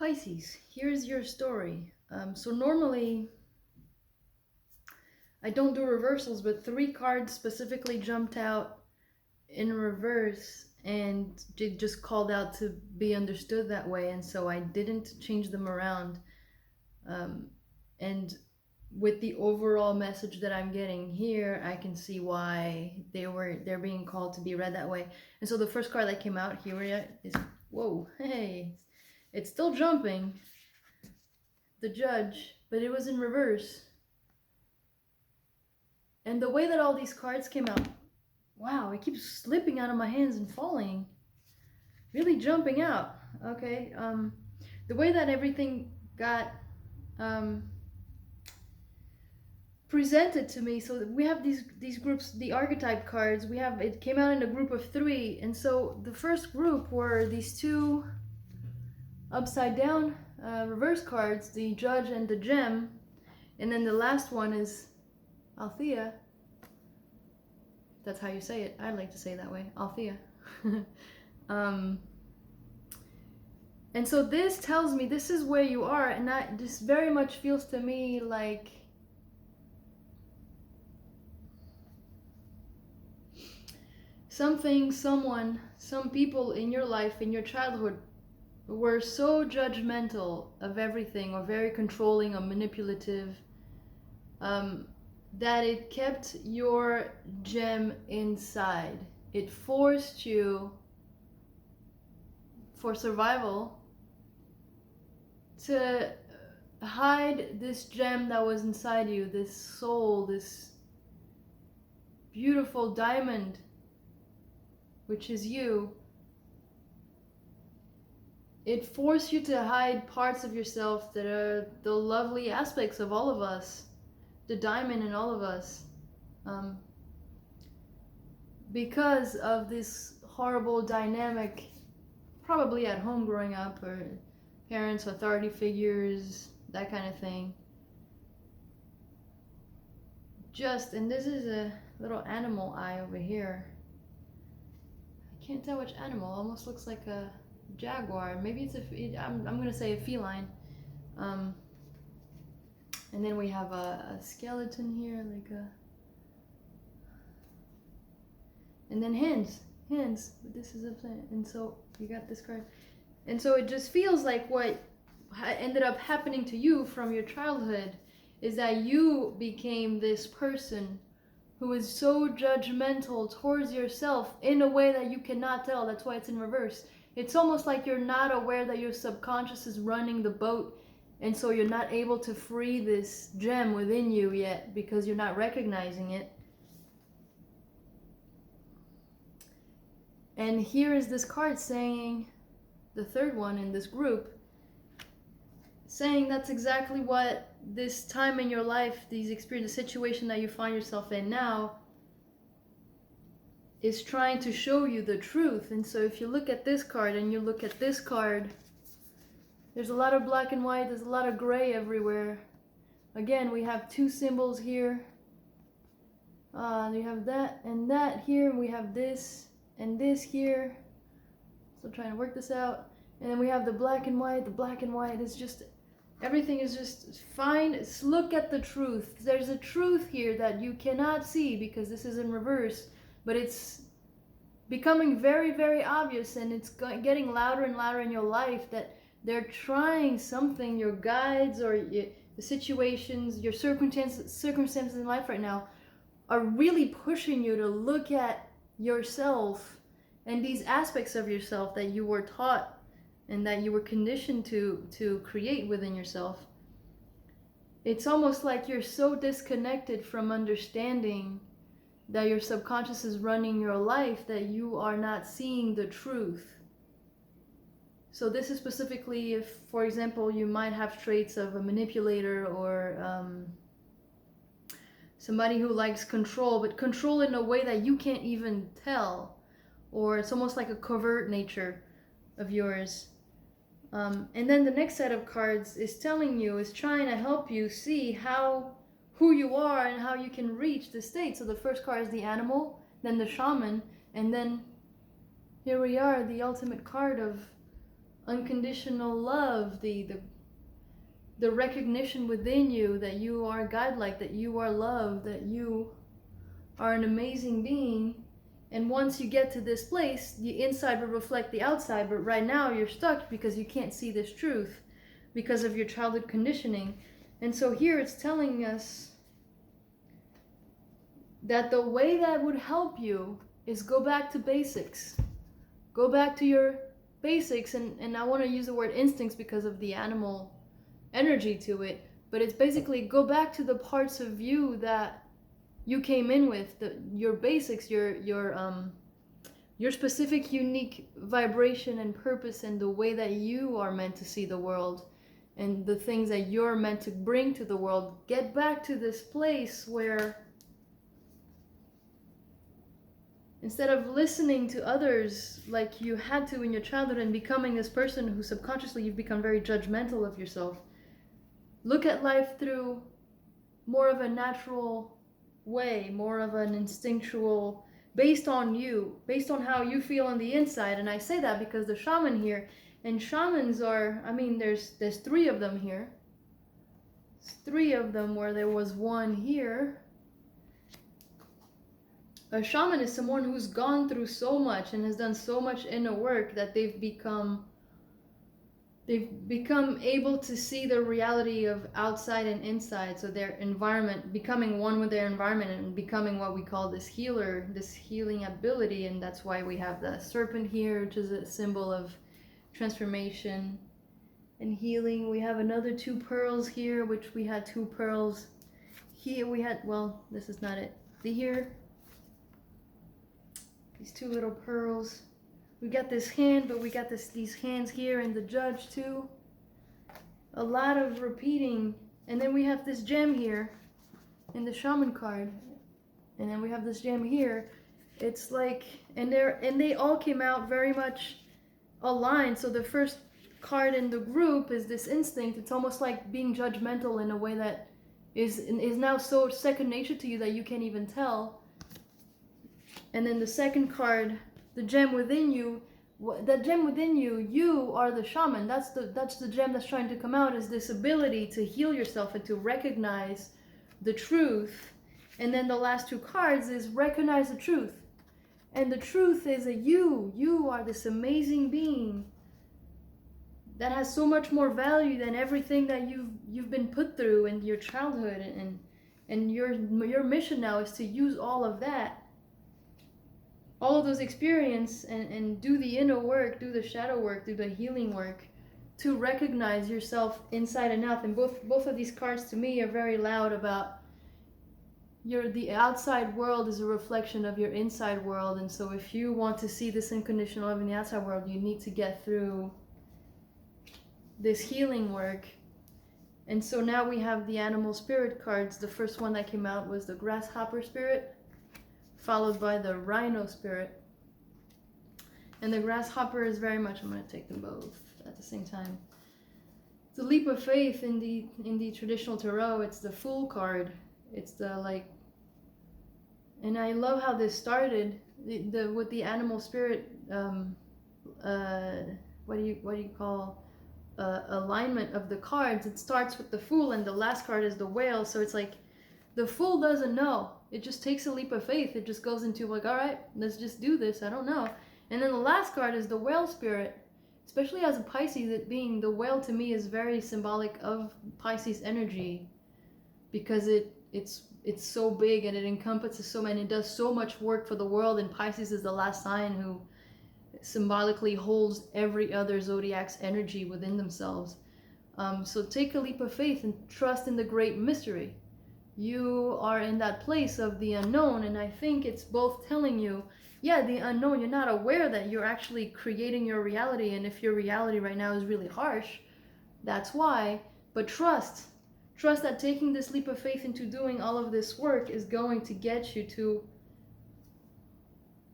Pisces, here's your story. So normally I don't do reversals, but three cards specifically jumped out in reverse and it just called out to be understood that way, and so I didn't change them around. Um, and with the overall message that I'm getting here, I can see why they're being called to be read that way. And so the first card that came out here is whoa, hey, it's still jumping, the Judge, but it was in reverse. And the way that all these cards came out, wow, it keeps slipping out of my hands and falling. Really jumping out. Okay. The way that everything got presented to me, so we have these groups, the archetype cards. It came out in a group of three, and so the first group were these two upside down reverse cards, the Judge and the Gem, and then the last one is Althea. That's how you say it. I like to say it that way, Althea. And so this tells me this is where you are, and this very much feels to me like something, someone, some people in your life, in your childhood, were so judgmental of everything, or very controlling or manipulative, that it kept your gem inside. It forced you, for survival, to hide this gem that was inside you, this soul, this beautiful diamond, which is you. It forced you to hide parts of yourself that are the lovely aspects of all of us, the diamond in all of us, because of this horrible dynamic, probably at home growing up, or parents, authority figures, that kind of thing. And this is a little animal eye over here. I can't tell which animal. Almost looks like a jaguar. Maybe I'm gonna say a feline. And then we have a skeleton here, and then hands, but this is a plant. And so you got this card. And so it just feels like what ended up happening to you from your childhood is that you became this person who is so judgmental towards yourself in a way that you cannot tell. That's why it's in reverse. It's almost like you're not aware that your subconscious is running the boat, and so you're not able to free this gem within you yet because you're not recognizing it. And here is this card saying, the third one in this group, saying that's exactly what this time in your life, these experiences, the situation that you find yourself in now, is trying to show you the truth. And so if you look at this card and you look at this card, there's a lot of black and white, there's a lot of gray everywhere. Again, we have two symbols here. You have that and that here, and we have this and this here. Still trying to work this out. And then we have the black and white. The black and white is just, everything is just fine. Look at the truth. There's a truth here that you cannot see because this is in reverse, but it's becoming very, very obvious, and it's getting louder and louder in your life that they're trying something. Your guides, or the situations, your circumstances in life right now are really pushing you to look at yourself and these aspects of yourself that you were taught and that you were conditioned to create within yourself. It's almost like you're so disconnected from understanding that your subconscious is running your life that you are not seeing the truth. So this is specifically if, for example, you might have traits of a manipulator, or somebody who likes control, but control in a way that you can't even tell, or it's almost like a covert nature of yours. And then the next set of cards is trying to help you see who you are and how you can reach the state. So the first card is the animal, then the shaman, and then here we are, the ultimate card of unconditional love, the recognition within you that you are godlike, that you are love, that you are an amazing being. And once you get to this place, the inside will reflect the outside, but right now you're stuck because you can't see this truth because of your childhood conditioning. And so here it's telling us that the way that would help you is go back to basics. Go back to your basics, and I want to use the word instincts because of the animal energy to it, but it's basically go back to the parts of you that you came in with, your basics, your specific unique vibration and purpose, and the way that you are meant to see the world and the things that you're meant to bring to the world. Get back to this place where instead of listening to others like you had to in your childhood and becoming this person who subconsciously you've become very judgmental of yourself, look at life through more of a natural way, more of an instinctual, based on you, based on how you feel on the inside. And I say that because the shaman here, and shamans are, I mean, there's 3 of them here. There's 3 of them where there was one here. A shaman is someone who's gone through so much and has done so much inner work that they've become able to see the reality of outside and inside. So their environment, becoming one with their environment and becoming what we call this healer, this healing ability. And that's why we have the serpent here, which is a symbol of transformation and healing. We have another 2 pearls here, which we had 2 pearls here. We had, well, this is not it. See here? These 2 little pearls. We got this hand, but we got these hands here and the judge too. A lot of repeating. And then we have this gem here in the shaman card. And then we have this gem here. It's like, and they all came out very much aligned. So the first card in the group is this instinct. It's almost like being judgmental in a way that is now so second nature to you that you can't even tell. And then the second card, the gem within you, that gem within you, you are the shaman. That's the gem that's trying to come out, is this ability to heal yourself and to recognize the truth. And then the last 2 cards is recognize the truth. And the truth is that you are this amazing being that has so much more value than everything that you've been put through in your childhood. And your mission now is to use all of that, all of those experience, and do the inner work, do the shadow work, do the healing work to recognize yourself inside and out. And both of these cards to me are very loud about the outside world is a reflection of your inside world. And so if you want to see this unconditional love in the outside world, you need to get through this healing work. And so now we have the animal spirit cards. The first one that came out was the grasshopper spirit, followed by the rhino spirit. And the grasshopper is very much, I'm going to take them both at the same time. It's a leap of faith in the traditional tarot. It's the Fool card. It's the and I love how this started with the animal spirit. What do you call alignment of the cards? It starts with the Fool, and the last card is the Whale. So it's like the Fool doesn't know. It just takes a leap of faith. It just goes into like, all right, let's just do this. I don't know. And then the last card is the Whale spirit. Especially as a Pisces, it being the whale to me is very symbolic of Pisces energy, because it's so big and it encompasses so many, it does so much work for the world. And Pisces is the last sign who symbolically holds every other zodiac's energy within themselves. So take a leap of faith and trust in the great mystery. You are in that place of the unknown, and I think it's both telling you, yeah, the unknown, you're not aware that you're actually creating your reality, and if your reality right now is really harsh, that's why. But trust that taking this leap of faith into doing all of this work is going to get you to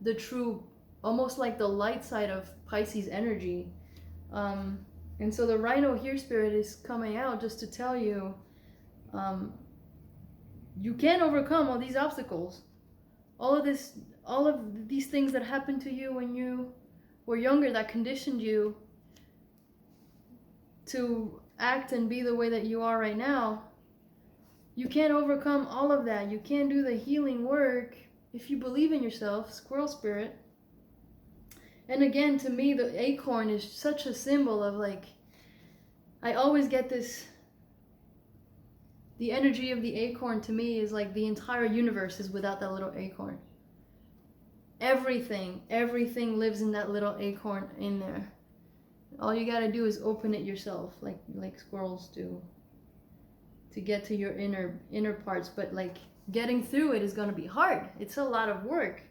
the true, almost like the light side of Pisces energy. And so the rhino here spirit is coming out just to tell you, you can overcome all these obstacles, all of these things that happened to you when you were younger that conditioned you. to act and be the way that you are right now, you can't overcome all of that. You can't do the healing work if you believe in yourself, squirrel spirit. And again, to me, the acorn is such a symbol of like, I always get this, the energy of the acorn to me is like the entire universe is without that little acorn. Everything lives in that little acorn in there. All you gotta do is open it yourself, like squirrels do, to get to your inner parts. But like getting through it is gonna be hard. It's a lot of work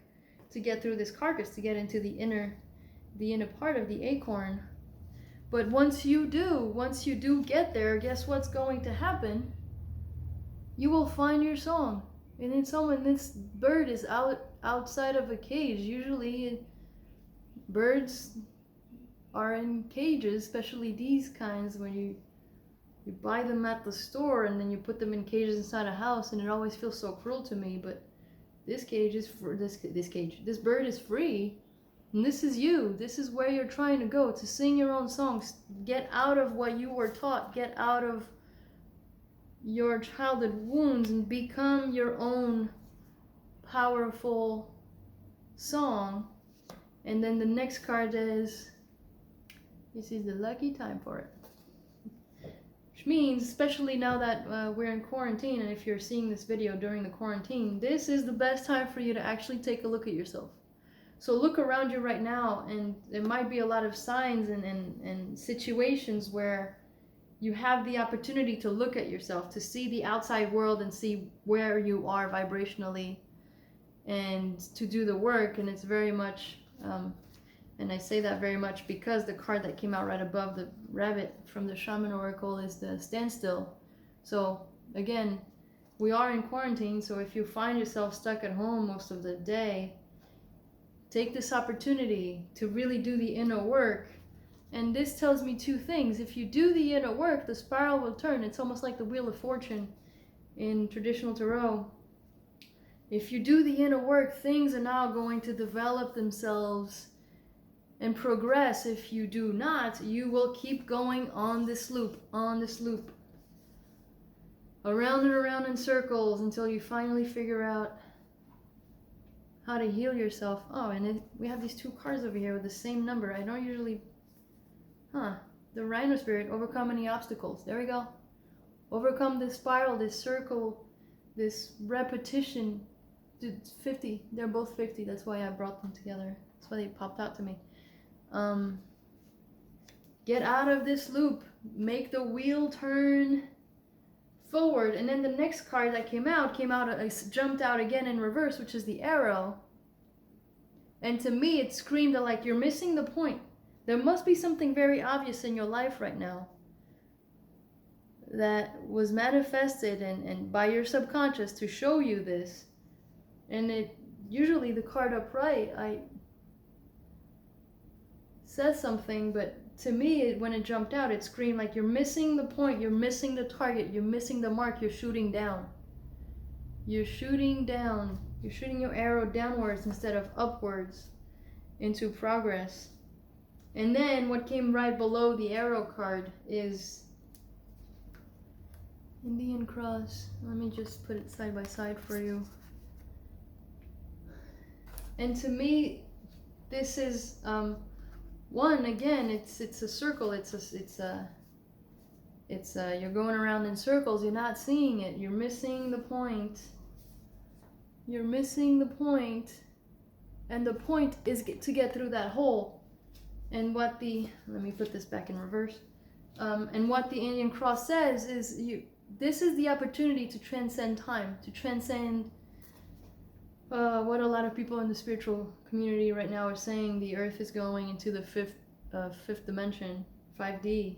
to get through this carcass, to get into the inner part of the acorn. But once you do get there, guess what's going to happen? You will find your song. And when this bird is outside of a cage, usually birds are in cages, especially these kinds when you buy them at the store and then you put them in cages inside a house, and it always feels so cruel to me. But this cage is for this bird is free, and this is you. This is where you're trying to go, to sing your own songs. Get out of what you were taught. Get out of your childhood wounds and become your own powerful song. And then the next card is, this is the lucky time for it. Which means, especially now that we're in quarantine, and if you're seeing this video during the quarantine, this is the best time for you to actually take a look at yourself. So look around you right now, and there might be a lot of signs and situations where you have the opportunity to look at yourself, to see the outside world and see where you are vibrationally, and to do the work. And it's very much, and I say that very much because the card that came out right above the rabbit from the Shaman Oracle is the standstill. So again, we are in quarantine, so if you find yourself stuck at home most of the day, take this opportunity to really do the inner work. And this tells me two things. If you do the inner work, the spiral will turn. It's almost like the Wheel of Fortune in traditional tarot. If you do the inner work, things are now going to develop themselves and progress. If you do not, you will keep going on this loop, around and around in circles until you finally figure out how to heal yourself. Oh, and we have these two cards over here with the same number. I don't usually... The Rhino Spirit, overcome any obstacles. There we go. Overcome this spiral, this circle, this repetition. Dude, 50. They're both 50. That's why I brought them together. That's why they popped out to me. Get out of this loop. Make the wheel turn forward. And then the next card that came out, jumped out again in reverse, which is the arrow. And to me, it screamed like, you're missing the point. There must be something very obvious in your life right now that was manifested and by your subconscious to show you this. And it usually, the card upright, says something, but to me, when it jumped out, it screamed like, you're missing the point, you're missing the target, you're missing the mark, you're shooting down. You're shooting down. You're shooting your arrow downwards instead of upwards into progress. And then what came right below the arrow card is Indian cross. Let me just put it side by side for you. And to me, this is one, again, it's a circle. You're going around in circles. You're not seeing it. You're missing the point. You're missing the point. And the point is to get through that hole. And let me put this back in reverse. And what the Indian cross says is, this is the opportunity to transcend time, to transcend what a lot of people in the spiritual community right now are saying. The earth is going into the fifth dimension, 5D.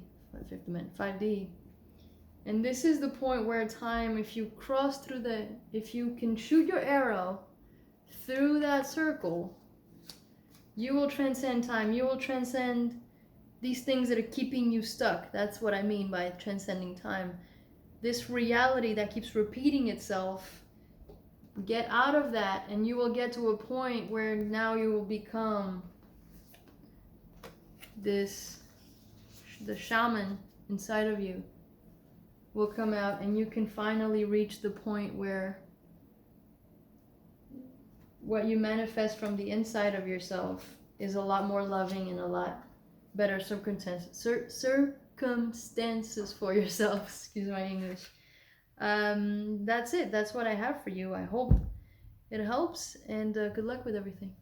And this is the point where time, if you can shoot your arrow through that circle, you will transcend time. You will transcend these things that are keeping you stuck. That's what I mean by transcending time. This reality that keeps repeating itself, get out of that, and you will get to a point where now you will become the shaman inside of you will come out, and you can finally reach the point where what you manifest from the inside of yourself is a lot more loving and a lot better circumstances for yourself. Excuse my English. That's it. That's what I have for you. I hope it helps, and good luck with everything.